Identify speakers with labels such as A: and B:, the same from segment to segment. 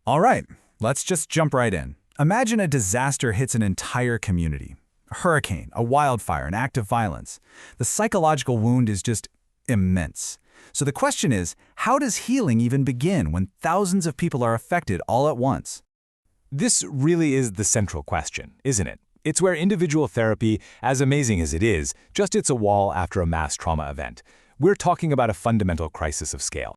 A: All right, let's just jump right in. Imagine a disaster hits an entire community. A hurricane, a wildfire, an act of violence. The psychological wound is just immense. So the question is, how does healing even begin when thousands of people are affected all at once?
B: This really is the central question, isn't it? It's where individual therapy, as amazing as it is, just hits a wall after a mass trauma event. We're talking about a fundamental crisis of scale.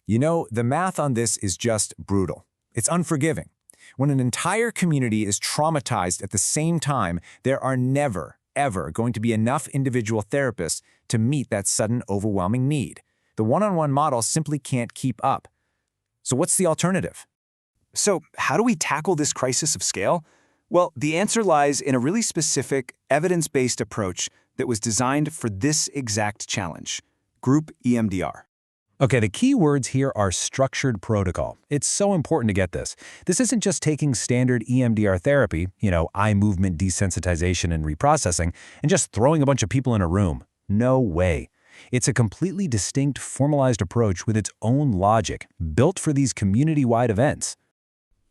C: You know, the math on this is just brutal. It's unforgiving. When an entire community is traumatized at the same time, there are never, ever going to be enough individual therapists to meet that sudden, overwhelming need. The one-on-one model simply can't keep up. So what's the alternative?
D: So how do we tackle this crisis of scale? Well, the answer lies in a really specific, evidence-based approach that was designed for this exact challenge: Group EMDR.
B: Okay, the key words here are structured protocol. It's so important to get this. This isn't just taking standard EMDR therapy, eye movement desensitization and reprocessing, and just throwing a bunch of people in a room. No way. It's a completely distinct, formalized approach with its own logic, built for these community-wide events.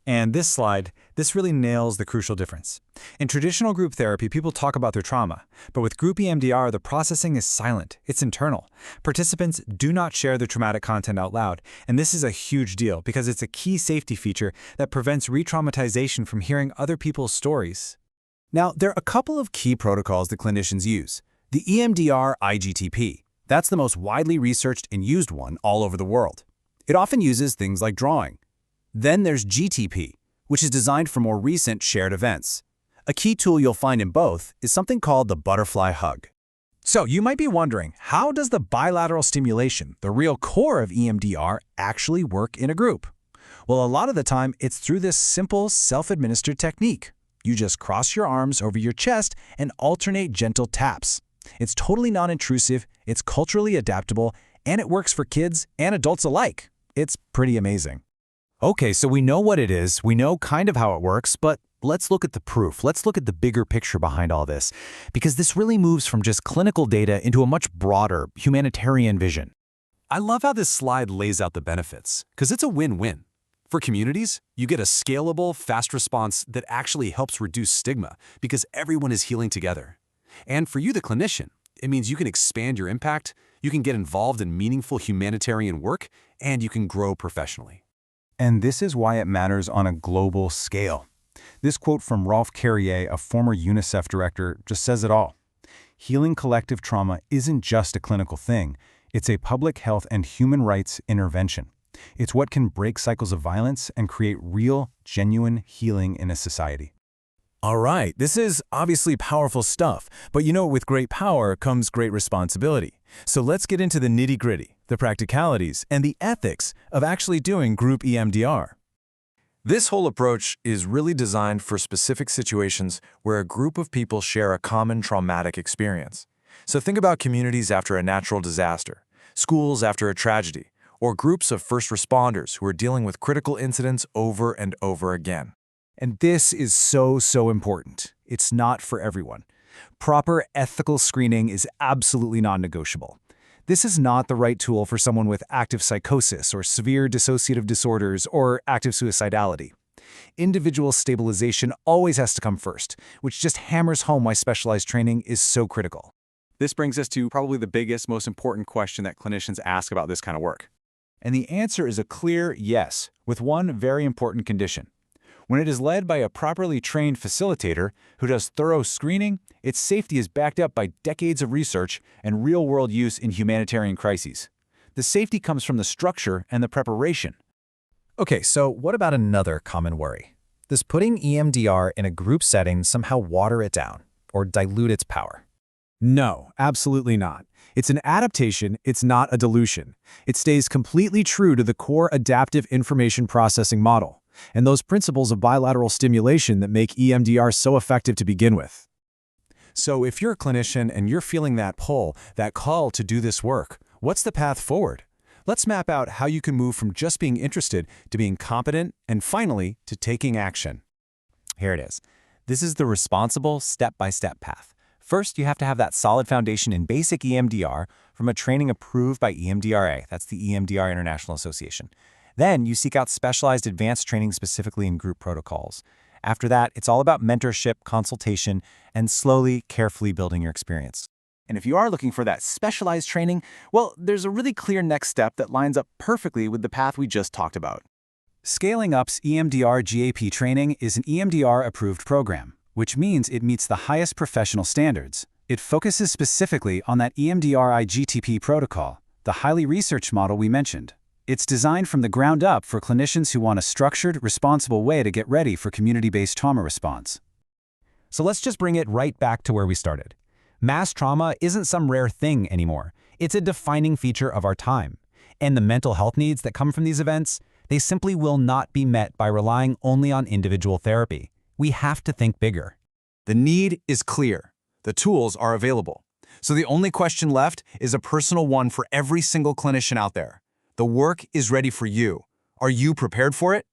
A: And this slide, this really nails the crucial difference. In traditional group therapy, people talk about their trauma, but with Group EMDR, the processing is silent. It's internal. Participants do not share their traumatic content out loud, and this is a huge deal because it's a key safety feature that prevents re-traumatization from hearing other people's stories. Now, there are a couple of key protocols that clinicians use. The EMDR-IGTP, that's the most widely researched and used one all over the world. It often uses things like drawing. Then there's GTP, which is designed for more recent shared events. A key tool you'll find in both is something called the butterfly hug. So you might be wondering, how does the bilateral stimulation, the real core of EMDR, actually work in a group? Well, a lot of the time, it's through this simple self-administered technique. You just cross your arms over your chest and alternate gentle taps. It's totally non-intrusive, it's culturally adaptable, and it works for kids and adults alike. It's pretty amazing. Okay, so we know what it is, we know kind of how it works, but let's look at the proof. Let's look at the bigger picture behind all this, because this really moves from just clinical data into a much broader, humanitarian vision.
E: I love how this slide lays out the benefits, because it's a win-win. For communities, you get a scalable, fast response that actually helps reduce stigma, because everyone is healing together. And for you, the clinician, it means you can expand your impact, you can get involved in meaningful humanitarian work, and you can grow professionally.
A: And this is why it matters on a global scale. This quote from Rolf Carrier, a former UNICEF director, just says it all. Healing collective trauma isn't just a clinical thing. It's a public health and human rights intervention. It's what can break cycles of violence and create real, genuine healing in a society. All right, this is obviously powerful stuff, but with great power comes great responsibility. So let's get into the nitty-gritty, the practicalities, and the ethics of actually doing Group EMDR.
E: This whole approach is really designed for specific situations where a group of people share a common traumatic experience. So think about communities after a natural disaster, schools after a tragedy, or groups of first responders who are dealing with critical incidents over and over again.
A: And this is so important. It's not for everyone. Proper ethical screening is absolutely non-negotiable. This is not the right tool for someone with active psychosis or severe dissociative disorders or active suicidality. Individual stabilization always has to come first, which just hammers home why specialized training is so critical.
F: This brings us to probably the biggest, most important question that clinicians ask about this kind of work.
A: And the answer is a clear yes, with one very important condition. When it is led by a properly trained facilitator who does thorough screening, its safety is backed up by decades of research and real-world use in humanitarian crises. The safety comes from the structure and the preparation.
B: Okay, so what about another common worry? Does putting EMDR in a group setting somehow water it down or dilute its power?
A: No, absolutely not. It's an adaptation, it's not a dilution. It stays completely true to the core adaptive information processing model and those principles of bilateral stimulation that make EMDR so effective to begin with. So if you're a clinician and you're feeling that pull, that call to do this work, what's the path forward? Let's map out how you can move from just being interested to being competent and finally to taking action.
B: Here it is. This is the responsible step-by-step path. First, you have to have that solid foundation in basic EMDR from a training approved by EMDR-A, that's the EMDR International Association.
C: Then you seek out specialized advanced training specifically in group protocols. After that, it's all about mentorship, consultation, and slowly, carefully building your experience.
D: And if you are looking for that specialized training, well, there's a really clear next step that lines up perfectly with the path we just talked about.
B: Scaling Up's EMDR-GAP training is an EMDR-approved program, which means it meets the highest professional standards. It focuses specifically on that EMDR-IGTP protocol, the highly researched model we mentioned. It's designed from the ground up for clinicians who want a structured, responsible way to get ready for community-based trauma response.
C: So let's just bring it right back to where we started. Mass trauma isn't some rare thing anymore. It's a defining feature of our time. And the mental health needs that come from these events, they simply will not be met by relying only on individual therapy. We have to think bigger.
D: The need is clear. The tools are available. So the only question left is a personal one for every single clinician out there. The work is ready for you. Are you prepared for it?